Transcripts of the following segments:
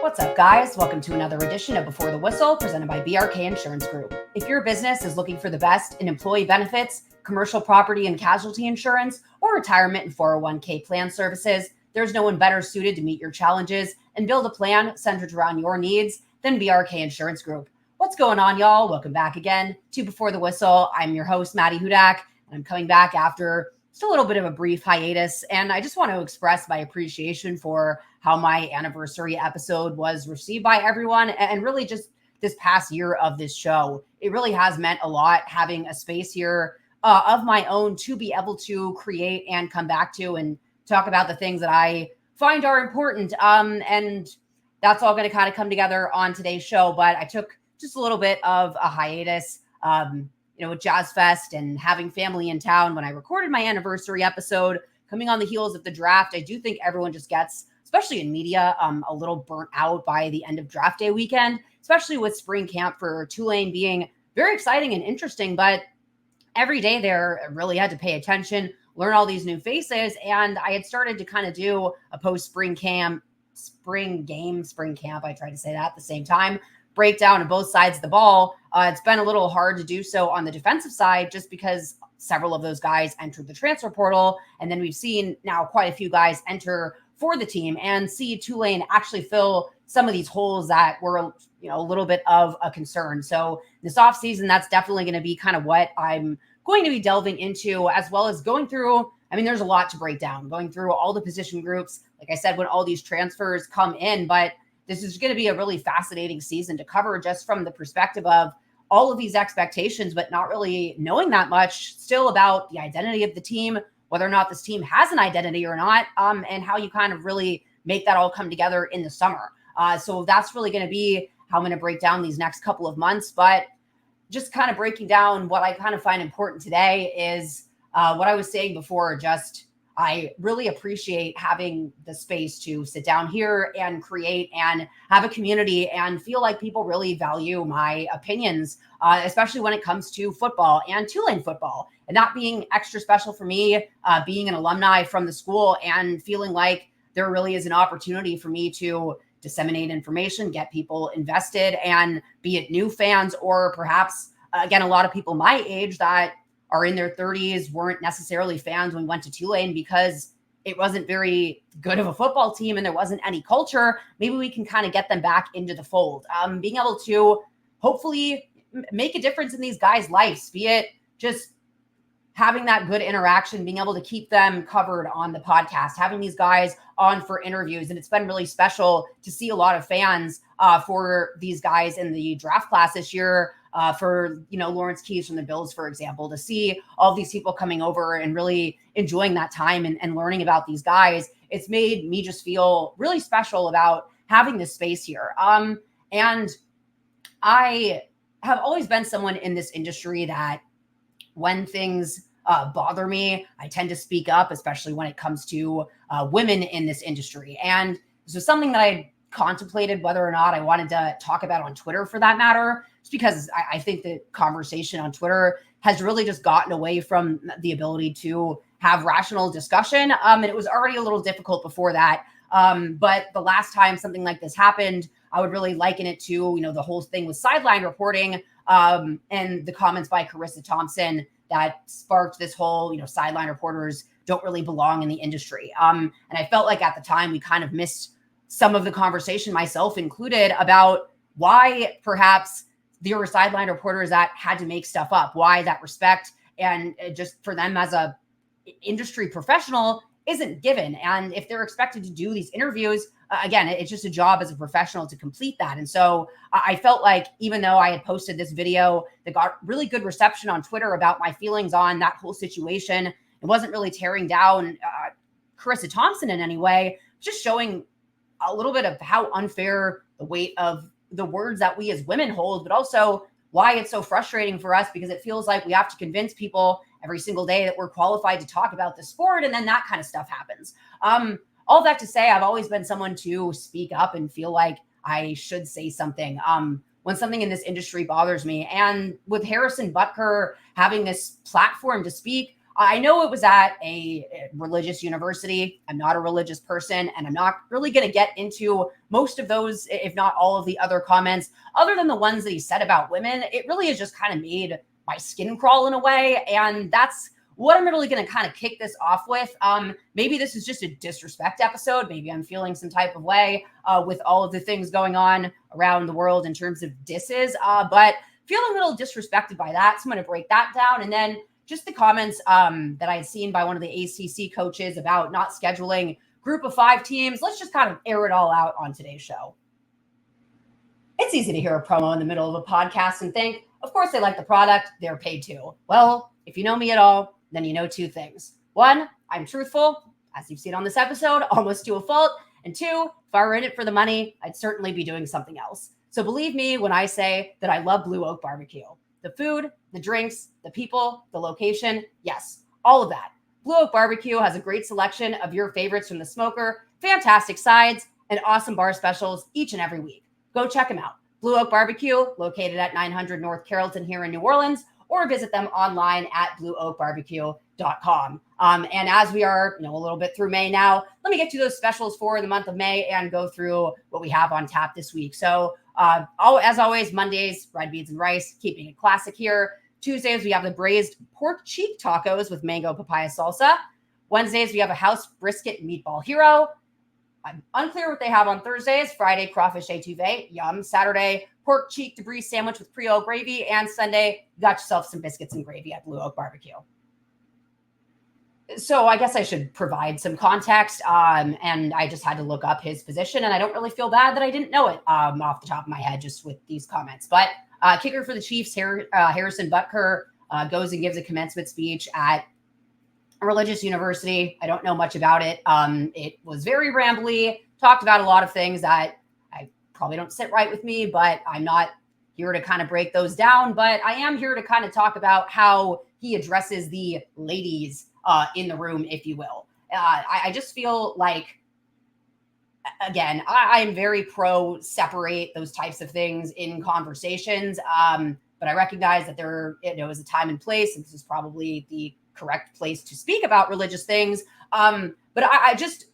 What's up, guys? Welcome to another edition of Before the Whistle, presented by BRK Insurance Group. If your business is looking for the best in employee benefits, commercial property and casualty insurance, or retirement and 401k plan services, there's no one better suited to meet your challenges and build a plan centered around your needs than BRK Insurance Group. What's going on, y'all? Welcome back again to Before the Whistle. I'm your host, Maddy Hudak, and I'm coming back after just a little bit of a brief hiatus. And I just want to express my appreciation for how my anniversary episode was received by everyone, and really just this past year of this show. It really has meant a lot having a space here of my own to be able to create and come back to and talk about the things that I find are important. And that's all going to kind of come together on today's show. But I took just a little bit of a hiatus, with Jazz Fest and having family in town. When I recorded my anniversary episode, coming on the heels of the draft, I do think everyone just gets, especially in media, a little burnt out by the end of draft day weekend, especially with spring camp for Tulane being very exciting and interesting. But every day there, I really had to pay attention, learn all these new faces. And I had started to kind of do a post-spring camp, spring camp. I tried to say that at the same time, breakdown of both sides of the ball. It's been a little hard to do so on the defensive side just because several of those guys entered the transfer portal. And then we've seen now quite a few guys enter for the team and see Tulane actually fill some of these holes that were, a little bit of a concern. So this offseason, that's definitely going to be kind of what I'm going to be delving into, as well as going through. There's a lot to break down, going through all the position groups, like I said, when all these transfers come in. But this is going to be a really fascinating season to cover just from the perspective of all of these expectations, but not really knowing that much still about the identity of the team, whether or not this team has an identity or not, and how you kind of really make that all come together in the summer. So that's really going to be how I'm going to break down these next couple of months. But just kind of breaking down what I kind of find important today is what I was saying before. I really appreciate having the space to sit down here and create and have a community and feel like people really value my opinions, especially when it comes to football and Tulane football, and not being extra special for me, being an alumni from the school and feeling like there really is an opportunity for me to disseminate information, get people invested, and be it new fans or perhaps, again, a lot of people my age that are in their 30s, weren't necessarily fans when we went to Tulane because it wasn't very good of a football team and there wasn't any culture. Maybe we can kind of get them back into the fold. Being able to hopefully make a difference in these guys' lives, be it just having that good interaction, being able to keep them covered on the podcast, having these guys on for interviews. And it's been really special to see a lot of fans for these guys in the draft class this year. For Lawrence Keys from the Bills, for example, to see all these people coming over and really enjoying that time and learning about these guys, it's made me just feel really special about having this space here. And I have always been someone in this industry that when things bother me, I tend to speak up, especially when it comes to women in this industry. And this was something that I contemplated whether or not I wanted to talk about on Twitter, for that matter, just because I think the conversation on Twitter has really just gotten away from the ability to have rational discussion. And it was already a little difficult before that. But the last time something like this happened, I would really liken it to, the whole thing with sideline reporting and the comments by Harrison Butker that sparked this whole, sideline reporters don't really belong in the industry. And I felt like at the time we kind of missed some of the conversation, myself included, about why perhaps there were sideline reporters that had to make stuff up, why that respect and just for them as a industry professional isn't given. And if they're expected to do these interviews, again, it's just a job as a professional to complete that. And so I felt like even though I had posted this video that got really good reception on Twitter about my feelings on that whole situation, it wasn't really tearing down Harrison Butker in any way, just showing a little bit of how unfair the weight of the words that we as women hold, but also why it's so frustrating for us, because it feels like we have to convince people every single day that we're qualified to talk about the sport. And then that kind of stuff happens. All that to say, I've always been someone to speak up and feel like I should say something when something in this industry bothers me. And with Harrison Butker having this platform to speak, I know it was at a religious university. I'm not a religious person, and I'm not really going to get into most of those, if not all of the other comments, other than the ones that he said about women. It really has just kind of made my skin crawl in a way, and that's what I'm really going to kind of kick this off with. Maybe this is just a disrespect episode. Maybe I'm feeling some type of way with all of the things going on around the world in terms of disses, but feeling a little disrespected by that. So I'm going to break that down. And then just the comments that I had seen by one of the ACC coaches about not scheduling group of 5 teams. Let's just kind of air it all out on today's show. It's easy to hear a promo in the middle of a podcast and think, of course they like the product, they're paid to. Well, if you know me at all, then you know 2 things. 1, I'm truthful, as you've seen on this episode, almost to a fault. And 2, if I were in it for the money, I'd certainly be doing something else. So believe me when I say that I love Blue Oak Barbecue. The food, the drinks, the people, the location, yes, all of that. Blue Oak Barbecue has a great selection of your favorites from the smoker, fantastic sides, and awesome bar specials each and every week. Go check them out. Blue Oak Barbecue, located at 900 North Carrollton here in New Orleans, or visit them online at blueoakbarbecue.com. And as we are, a little bit through May now, let me get to those specials for the month of May and go through what we have on tap this week. So as always, Mondays, red beans and rice, keeping it classic here. Tuesdays, we have the braised pork cheek tacos with mango papaya salsa. Wednesdays, we have a house brisket meatball hero. I'm unclear what they have on Thursdays. Friday, crawfish étouffée, yum. Saturday, pork cheek debris sandwich with Creole gravy. And Sunday, you got yourself some biscuits and gravy at Blue Oak Barbecue. So I guess I should provide some context. And I just had to look up his position, and I don't really feel bad that I didn't know it off the top of my head just with these comments. But kicker for the Chiefs, Harrison Butker, goes and gives a commencement speech at a religious university. I don't know much about it. It was very rambly, talked about a lot of things that I probably don't sit right with me, but I'm not here to kind of break those down. But I am here to kind of talk about how he addresses the ladies in the room, if you will. I just feel like, again, I'm very pro separate those types of things in conversations. But I recognize that there is a time and place, and this is probably the correct place to speak about religious things. But I just,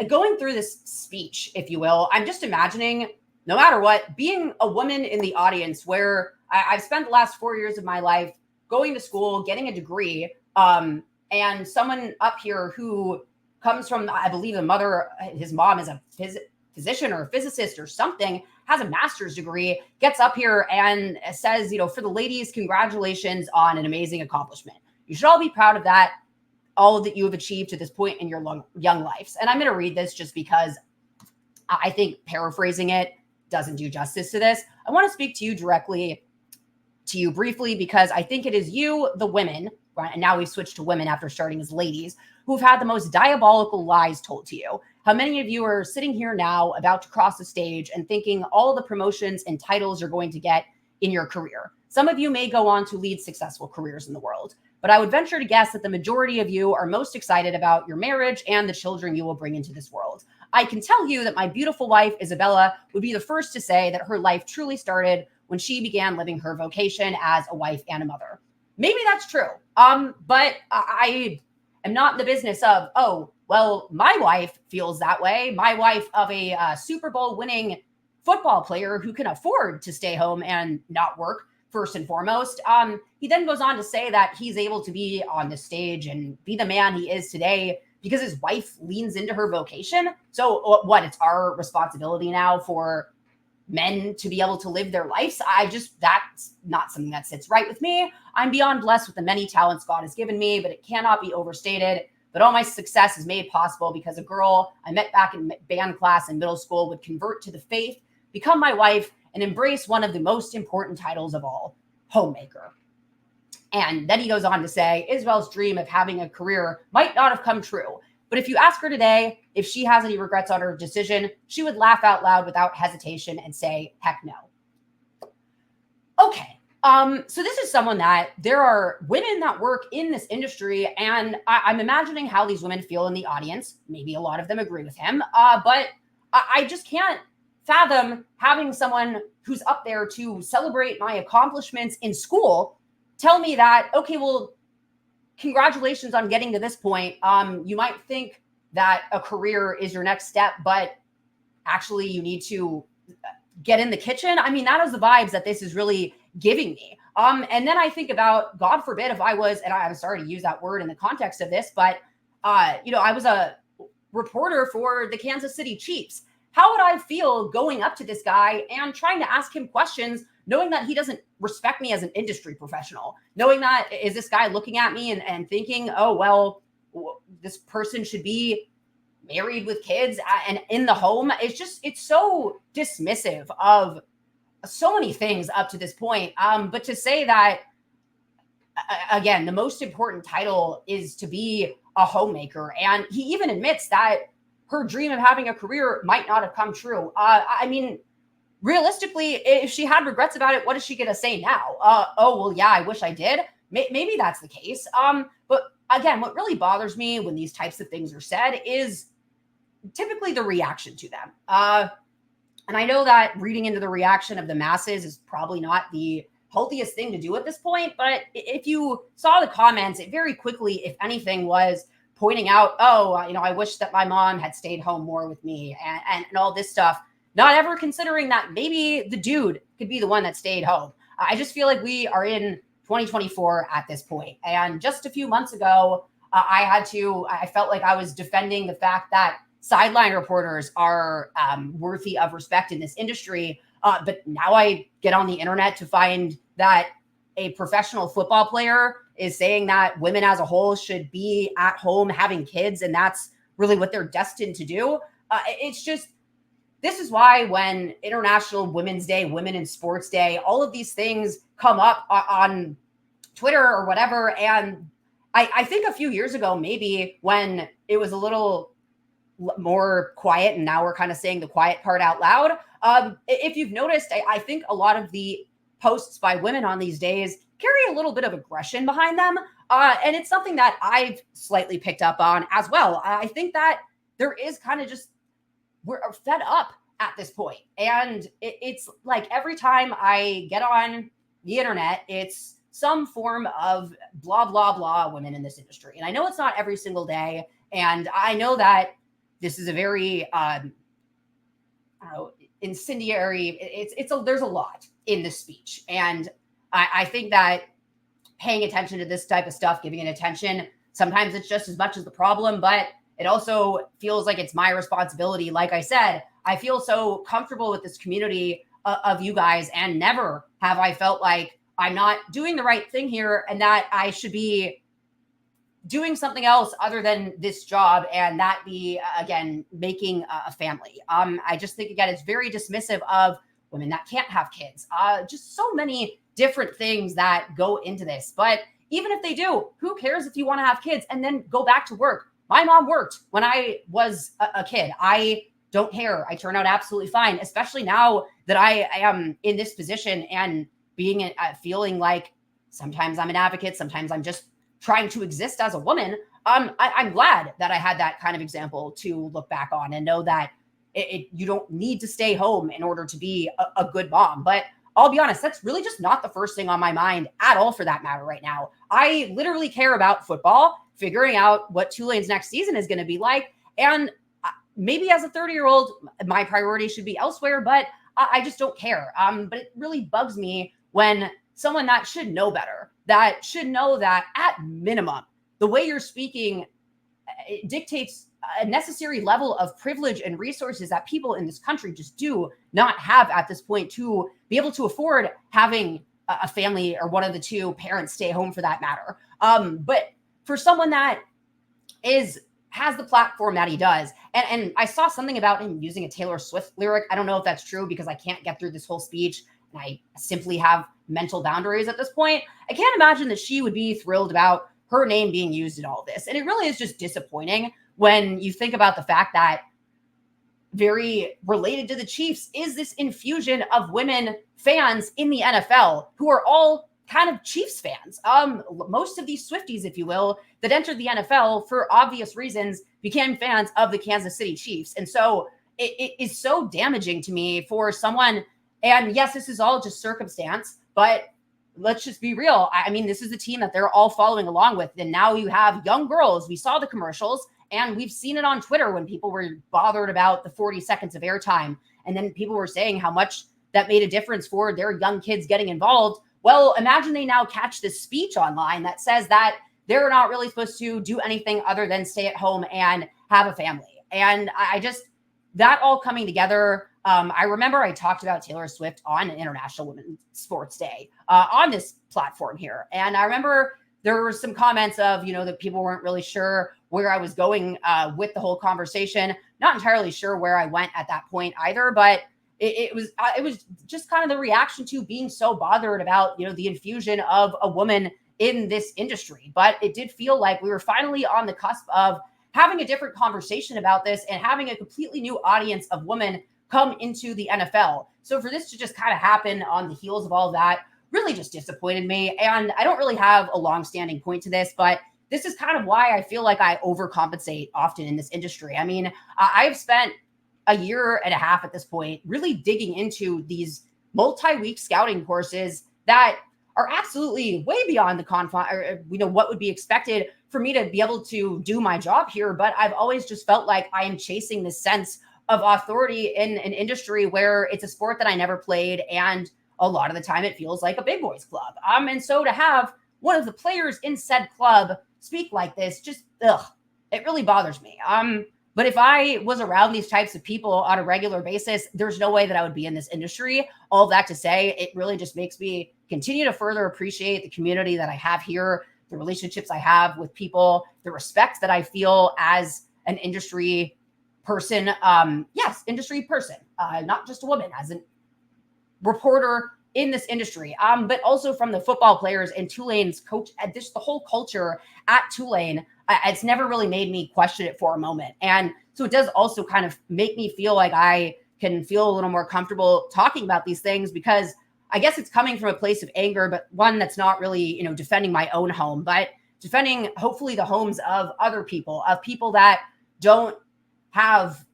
going through this speech, if you will, I'm just imagining, no matter what, being a woman in the audience where I've spent the last 4 years of my life going to school, getting a degree, and someone up here who comes from, I believe his mom is a physician or a physicist or something, has a master's degree, gets up here and says, for the ladies, congratulations on an amazing accomplishment. You should all be proud of that, all that you have achieved to this point in your young lives. And I'm going to read this just because I think paraphrasing it doesn't do justice to this. I want to speak to you directly, to you briefly, because I think it is you, the women, right? And now we've switched to women after starting as ladies, who've had the most diabolical lies told to you. How many of you are sitting here now about to cross the stage and thinking all the promotions and titles you're going to get in your career? Some of you may go on to lead successful careers in the world, but I would venture to guess that the majority of you are most excited about your marriage and the children you will bring into this world. I can tell you that my beautiful wife, Isabella, would be the first to say that her life truly started when she began living her vocation as a wife and a mother. Maybe that's true. But I am not in the business of, my wife feels that way. My wife of a Super Bowl winning football player who can afford to stay home and not work, first and foremost. He then goes on to say that he's able to be on the stage and be the man he is today because his wife leans into her vocation. So what? It's our responsibility now for men to be able to live their lives. That's not something that sits right with me. I'm beyond blessed with the many talents God has given me, but it cannot be overstated. But all my success is made possible because a girl I met back in band class in middle school would convert to the faith, become my wife, and embrace one of the most important titles of all, homemaker. And then he goes on to say, Isabel's dream of having a career might not have come true. But if you ask her today if she has any regrets on her decision, she would laugh out loud without hesitation and say, heck no. Okay. So this is someone that there are women that work in this industry, and I'm imagining how these women feel in the audience. Maybe a lot of them agree with him, but I just can't fathom having someone who's up there to celebrate my accomplishments in school tell me that, okay, well, congratulations on getting to this point. You might think that a career is your next step, but actually you need to get in the kitchen. I mean, that is the vibes that this is really giving me. And then I think about, God forbid, if I was, and I'm sorry to use that word in the context of this, but I was a reporter for the Kansas City Chiefs. How would I feel going up to this guy and trying to ask him questions, knowing that he doesn't respect me as an industry professional, knowing that, is this guy looking at me and thinking, oh, well, this person should be married with kids and in the home? It's so dismissive of so many things up to this point. But to say that, again, the most important title is to be a homemaker. And he even admits that her dream of having a career might not have come true. I mean, realistically, if she had regrets about it, what is she going to say now? Oh, well, yeah, I wish I did. Maybe that's the case. But again, what really bothers me when these types of things are said is typically the reaction to them. And I know that reading into the reaction of the masses is probably not the healthiest thing to do at this point. But if you saw the comments, it very quickly, if anything, was pointing out, oh, I wish that my mom had stayed home more with me and all this stuff, not ever considering that maybe the dude could be the one that stayed home. I just feel like we are in 2024 at this point. And just a few months ago, I felt like I was defending the fact that sideline reporters are worthy of respect in this industry. But now I get on the internet to find that a professional football player is saying that women as a whole should be at home having kids, and that's really what they're destined to do. It's just, this is why when International Women's Day, Women in Sports Day, all of these things come up on Twitter or whatever. And I think a few years ago, maybe when it was a little more quiet, and now we're kind of saying the quiet part out loud. If you've noticed, I think a lot of the posts by women on these days carry a little bit of aggression behind them. And it's something that I've slightly picked up on as well. I think that there is kind of just, we're fed up at this point. And it's like every time I get on the internet, it's some form of blah, blah, blah women in this industry. And I know it's not every single day. And I know that this is a very incendiary, there's a lot in this speech. And I think that paying attention to this type of stuff, giving it attention, sometimes it's just as much as the problem, but it also feels like it's my responsibility. Like I said, I feel so comfortable with this community of you guys, and never have I felt like I'm not doing the right thing here and that I should be doing something else other than this job, and that be, again, making a family. I just think, again, it's very dismissive of women that can't have kids. Just so many different things that go into this. But even if they do, who cares if you want to have kids and then go back to work? My mom worked when I was a kid. I don't care. I turn out absolutely fine, especially now that I am in this position and being feeling like sometimes I'm an advocate, sometimes I'm just trying to exist as a woman. I'm glad that I had that kind of example to look back on and know that you don't need to stay home in order to be a good mom. But I'll be honest, that's really just not the first thing on my mind at all, for that matter, right now. I literally care about football, figuring out what Tulane's next season is going to be like. And maybe as a 30-year-old, my priority should be elsewhere, but I just don't care. But it really bugs me when someone that should know better, that should know that at minimum, the way you're speaking dictates a necessary level of privilege and resources that people in this country just do not have at this point to be able to afford having a family or one of the two parents stay home, for that matter. But for someone that has the platform that he does, and I saw something about him using a Taylor Swift lyric. I don't know if that's true because I can't get through this whole speech, and I simply have mental boundaries at this point. I can't imagine that she would be thrilled about her name being used in all this. And it really is just disappointing when you think about the fact that very related to the Chiefs is this infusion of women fans in the NFL who are all kind of Chiefs fans. Most of these Swifties, if you will, that entered the NFL for obvious reasons became fans of the Kansas City Chiefs. And so it is so damaging to me for someone, and yes, this is all just circumstance, but let's just be real. I mean, this is a team that they're all following along with. And now you have young girls. We saw the commercials and we've seen it on Twitter when people were bothered about the 40 seconds of airtime. And then people were saying how much that made a difference for their young kids getting involved. Well, imagine they now catch this speech online that says that they're not really supposed to do anything other than stay at home and have a family. And I just, that all coming together. I remember I talked about Taylor Swift on International Women's Sports Day on this platform here. And I remember there were some comments of, that people weren't really sure where I was going with the whole conversation. Not entirely sure where I went at that point either, but it was just kind of the reaction to being so bothered about, the infusion of a woman in this industry. But it did feel like we were finally on the cusp of having a different conversation about this and having a completely new audience of women come into the NFL. So for this to just kind of happen on the heels of all that really just disappointed me. And I don't really have a long-standing point to this, but this is kind of why I feel like I overcompensate often in this industry. I mean, I've spent a year and a half at this point really digging into these multi-week scouting courses that are absolutely way beyond the confine, or, what would be expected for me to be able to do my job here. But I've always just felt like I am chasing this sense of authority in an industry where it's a sport that I never played. And a lot of the time it feels like a big boys club. And so to have one of the players in said club speak like this, just, it really bothers me. But if I was around these types of people on a regular basis, there's no way that I would be in this industry. All that to say, it really just makes me continue to further appreciate the community that I have here, the relationships I have with people, the respect that I feel as an industry person. Industry person, not just a woman, as a reporter in this industry, but also from the football players and Tulane's coach, the whole culture at Tulane. It's never really made me question it for a moment. And so it does also kind of make me feel like I can feel a little more comfortable talking about these things, because I guess it's coming from a place of anger, but one that's not really, defending my own home, but defending hopefully the homes of other people, of people that don't have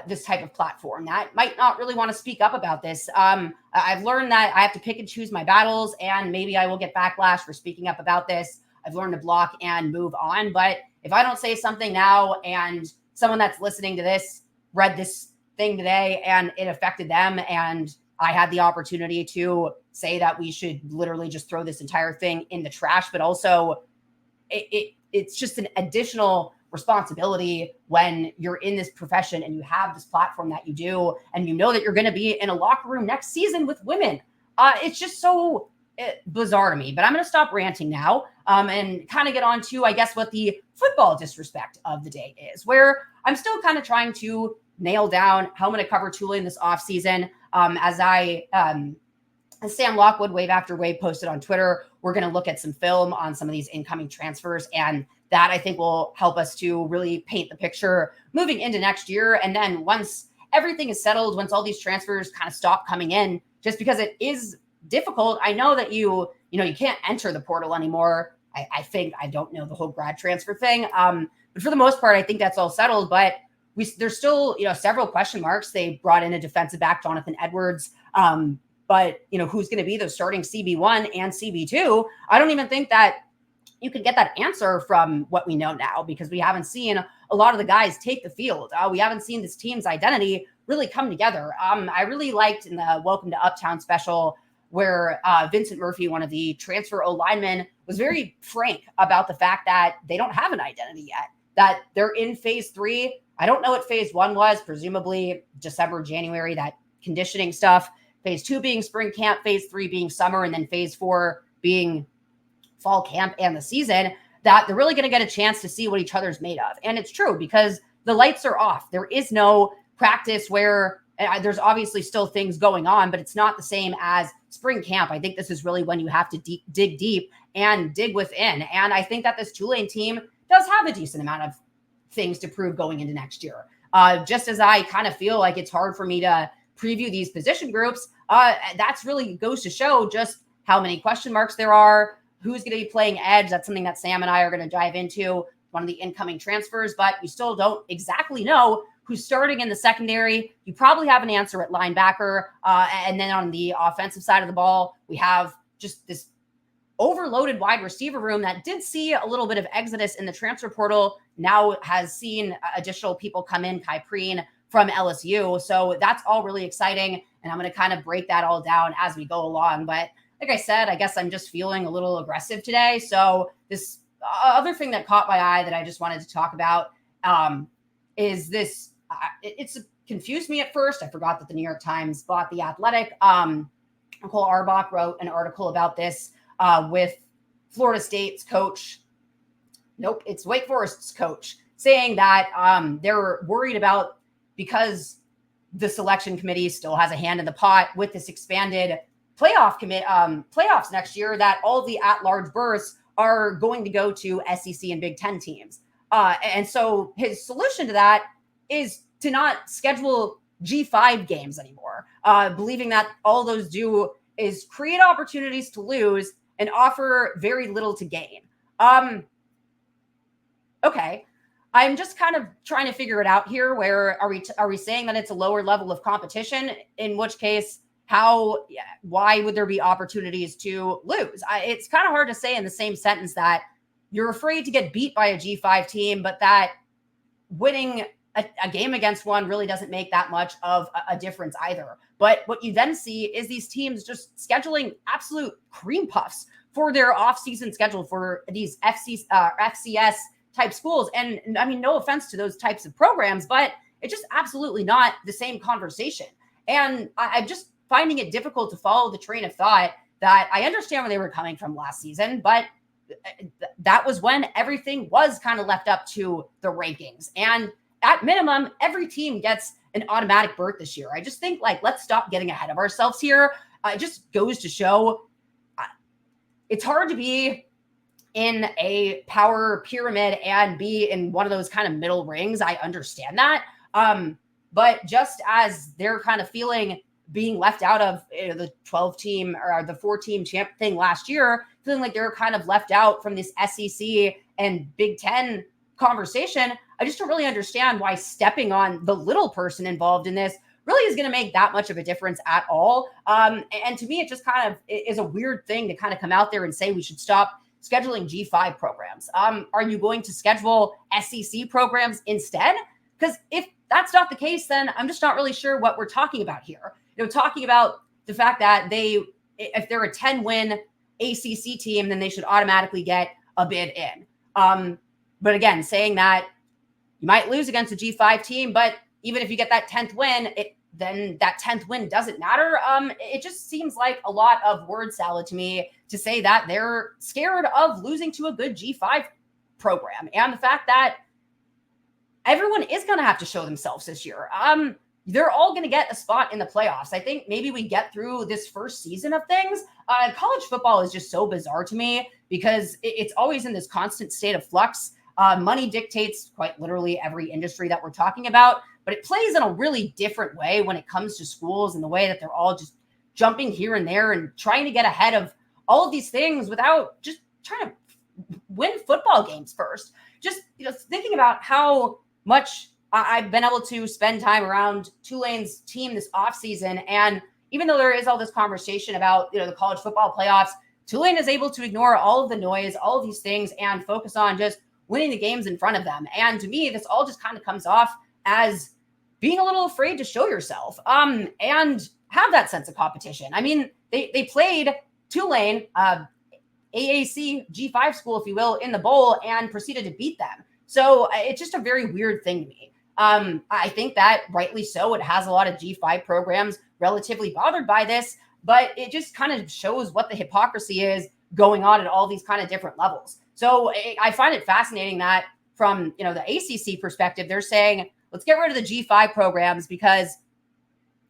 this type of platform, that might not really want to speak up about this. I've learned that I have to pick and choose my battles, and maybe I will get backlash for speaking up about this. I've learned to block and move on. But if I don't say something now and someone that's listening to this read this thing today and it affected them, and I had the opportunity to say that we should literally just throw this entire thing in the trash, but also it's just an additional responsibility when you're in this profession and you have this platform that you do, and that you're going to be in a locker room next season with women. It's just so bizarre to me. But I'm going to stop ranting now and kind of get on to, I guess, what the football disrespect of the day is, where I'm still kind of trying to nail down how I'm going to cover Tulane this offseason. As Sam Lockwood, Wave After Wave, posted on Twitter, we're going to look at some film on some of these incoming transfers, and that I think will help us to really paint the picture moving into next year. And then once everything is settled, once all these transfers kind of stop coming in, just because it is difficult. I know that you can't enter the portal anymore. I think, I don't know the whole grad transfer thing. But for the most part, I think that's all settled, but there's still, several question marks. They brought in a defensive back, Jonathan Edwards. But who's going to be the starting CB1 and CB2? I don't even think that you could get that answer from what we know now, because we haven't seen a lot of the guys take the field. We haven't seen this team's identity really come together. I really liked in the Welcome to Uptown special where Vincent Murphy, one of the transfer O-linemen, was very frank about the fact that they don't have an identity yet, that they're in phase 3. I don't know what phase 1 was, presumably December, January, that conditioning stuff. Phase 2 being spring camp, phase 3 being summer, and then phase 4 being fall camp and the season, that they're really going to get a chance to see what each other's made of. And it's true, because the lights are off. There is no practice where there's obviously still things going on, but it's not the same as spring camp. I think this is really when you have to dig deep and dig within. And I think that this Tulane team does have a decent amount of things to prove going into next year. Just as I kind of feel like it's hard for me to preview these position groups, that's really goes to show just how many question marks there are, who's going to be playing edge. That's something that Sam and I are going to dive into, one of the incoming transfers, but we still don't exactly know who's starting in the secondary. You probably have an answer at linebacker. And then on the offensive side of the ball, we have just this overloaded wide receiver room that did see a little bit of exodus in the transfer portal, now has seen additional people come in, Kai Preen from LSU. So that's all really exciting. And I'm going to kind of break that all down as we go along. But like I said, I guess I'm just feeling a little aggressive today. So this other thing that caught my eye that I just wanted to talk about is this. It's confused me at first. I forgot that the New York Times bought The Athletic. Nicole Arbach wrote an article about this with Florida State's coach. Nope, it's Wake Forest's coach, saying that they're worried about, because the selection committee still has a hand in the pot with this expanded playoffs next year, that all the at-large berths are going to go to SEC and Big Ten teams. And so his solution to that is to not schedule G5 games anymore, believing that all those do is create opportunities to lose and offer very little to gain. Okay. I'm just kind of trying to figure it out here. Where are we saying that it's a lower level of competition? In which case, why would there be opportunities to lose? It's kind of hard to say in the same sentence that you're afraid to get beat by a G5 team, but that winning a game against one really doesn't make that much of a difference either. But what you then see is these teams just scheduling absolute cream puffs for their off-season schedule for these FCS type schools. And I mean, no offense to those types of programs, but it's just absolutely not the same conversation. And I'm just finding it difficult to follow the train of thought that I understand where they were coming from last season, but that was when everything was kind of left up to the rankings. And at minimum, every team gets an automatic berth this year. I just think, like, let's stop getting ahead of ourselves here. It just goes to show it's hard to be in a power pyramid and be in one of those kind of middle rings. I understand that. But just as they're kind of feeling being left out of the 12-team or the 4-team champ thing last year, feeling like they're kind of left out from this SEC and Big Ten conversation, I just don't really understand why stepping on the little person involved in this really is going to make that much of a difference at all. And to me, it just kind of is a weird thing to kind of come out there and say we should stop scheduling G5 programs. Are you going to schedule SEC programs instead? Because if that's not the case, then I'm just not really sure what we're talking about here. Talking about the fact that if they're a 10-win ACC team, then they should automatically get a bid in. But again, saying that you might lose against a G5 team, but even if you get that 10th win, then that 10th win doesn't matter. It just seems like a lot of word salad to me to say that they're scared of losing to a good G5 program. And the fact that everyone is going to have to show themselves this year. They're all going to get a spot in the playoffs. I think maybe we get through this first season of things. College football is just so bizarre to me because it's always in this constant state of flux. Money dictates quite literally every industry that we're talking about, but it plays in a really different way when it comes to schools and the way that they're all just jumping here and there and trying to get ahead of all of these things without just trying to win football games first. Just thinking about how much I've been able to spend time around Tulane's team this offseason. And even though there is all this conversation about, the college football playoffs, Tulane is able to ignore all of the noise, all of these things, and focus on just winning the games in front of them. And to me, this all just kind of comes off as being a little afraid to show yourself and have that sense of competition. I mean, they played Tulane, AAC G5 school, if you will, in the bowl and proceeded to beat them. So it's just a very weird thing to me. I think that rightly so, it has a lot of G5 programs relatively bothered by this, but it just kind of shows what the hypocrisy is going on at all these kind of different levels. So I find it fascinating that from, the ACC perspective, they're saying, let's get rid of the G5 programs because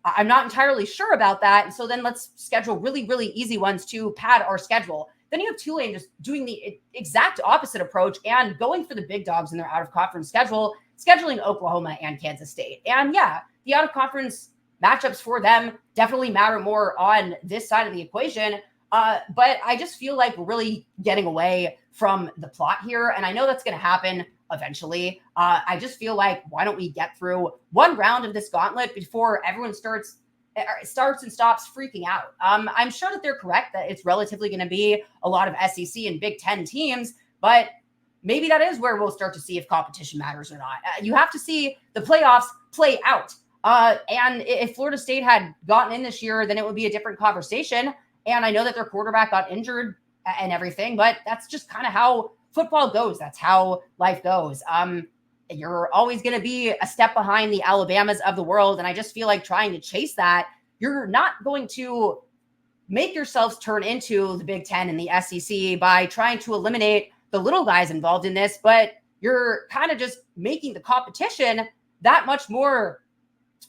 I'm not entirely sure about that. And so then let's schedule really, really easy ones to pad our schedule. Then you have Tulane just doing the exact opposite approach and going for the big dogs in their out-of-conference schedule, scheduling Oklahoma and Kansas State. And yeah, the out-of-conference matchups for them definitely matter more on this side of the equation. But I just feel like we're really getting away from the plot here. And I know that's going to happen eventually. I just feel like, why don't we get through one round of this gauntlet before everyone starts and stops freaking out? I'm sure that they're correct that it's relatively going to be a lot of SEC and Big Ten teams, but maybe that is where we'll start to see if competition matters or not. You have to see the playoffs play out. And if Florida State had gotten in this year, then it would be a different conversation. And I know that their quarterback got injured and everything, but that's just kind of how football goes. That's how life goes. You're always going to be a step behind the Alabamas of the world. And I just feel like trying to chase that, you're not going to make yourselves turn into the Big Ten and the SEC by trying to eliminate the little guys involved in this, but you're kind of just making the competition that much more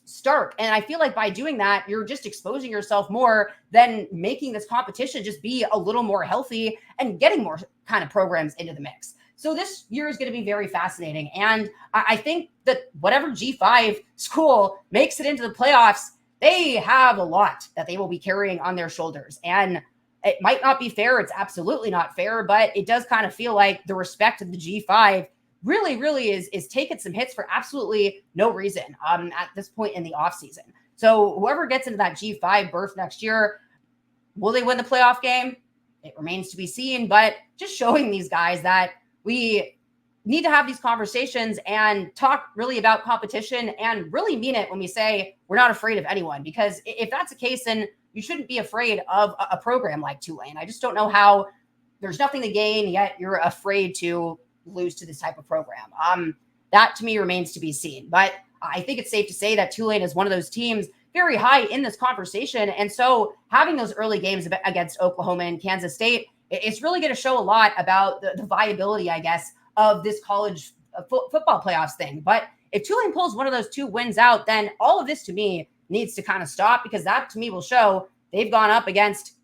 stark. And I feel like by doing that, you're just exposing yourself more than making this competition just be a little more healthy and getting more kind of programs into the mix. So this year is going to be very fascinating. And I think that whatever G5 school makes it into the playoffs, they have a lot that they will be carrying on their shoulders. And it might not be fair. It's absolutely not fair, but it does kind of feel like the respect of the G5 really is taking some hits for absolutely no reason at this point in the offseason. So whoever gets into that G5 berth next year, will they win the playoff game? It remains to be seen, but just showing these guys that we need to have these conversations and talk really about competition and really mean it when we say we're not afraid of anyone, because if that's the case, then you shouldn't be afraid of a program like Tulane. I just don't know how there's nothing to gain, yet you're afraid to lose to this type of program. That to me remains to be seen. But I think it's safe to say that Tulane is one of those teams very high in this conversation. And so having those early games against Oklahoma and Kansas State, it's really going to show a lot about the viability, I guess, of this college football playoffs thing. But if Tulane pulls one of those two wins out, then all of this to me needs to kind of stop, because that to me will show they've gone up against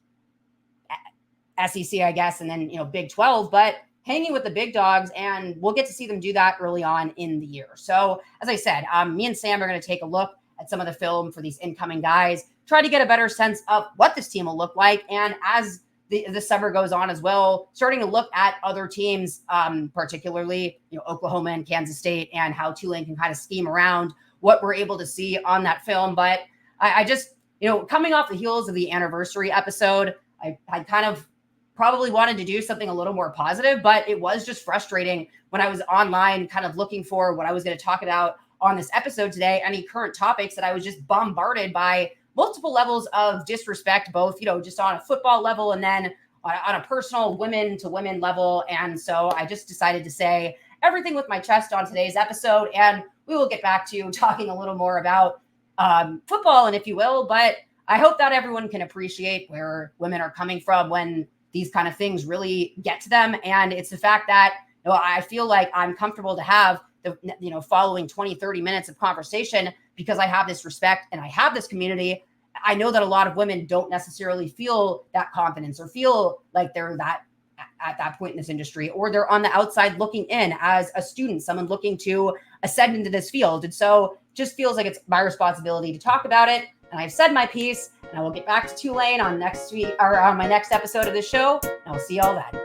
SEC, I guess, and then, Big 12, but hanging with the big dogs, and we'll get to see them do that early on in the year. So as I said, me and Sam are going to take a look at some of the film for these incoming guys, try to get a better sense of what this team will look like. And as the summer goes on as well, starting to look at other teams, particularly, Oklahoma and Kansas State, and how Tulane can kind of scheme around what we're able to see on that film. But I just, coming off the heels of the anniversary episode, I kind of probably wanted to do something a little more positive, but it was just frustrating when I was online kind of looking for what I was going to talk about on this episode today, any current topics, that I was just bombarded by multiple levels of disrespect, both, just on a football level and then on a personal women to women level. And so I just decided to say everything with my chest on today's episode, and we will get back to talking a little more about football, and if you will, but I hope that everyone can appreciate where women are coming from when these kind of things really get to them. And it's the fact that, I feel like I'm comfortable to have the, following 20, 30 minutes of conversation, because I have this respect and I have this community. I know that a lot of women don't necessarily feel that confidence or feel like they're that at that point in this industry, or they're on the outside looking in as a student, someone looking to ascend into this field. And so it just feels like it's my responsibility to talk about it. And I've said my piece, and I will get back to Tulane on next week, or on my next episode of this show. And I'll see y'all then.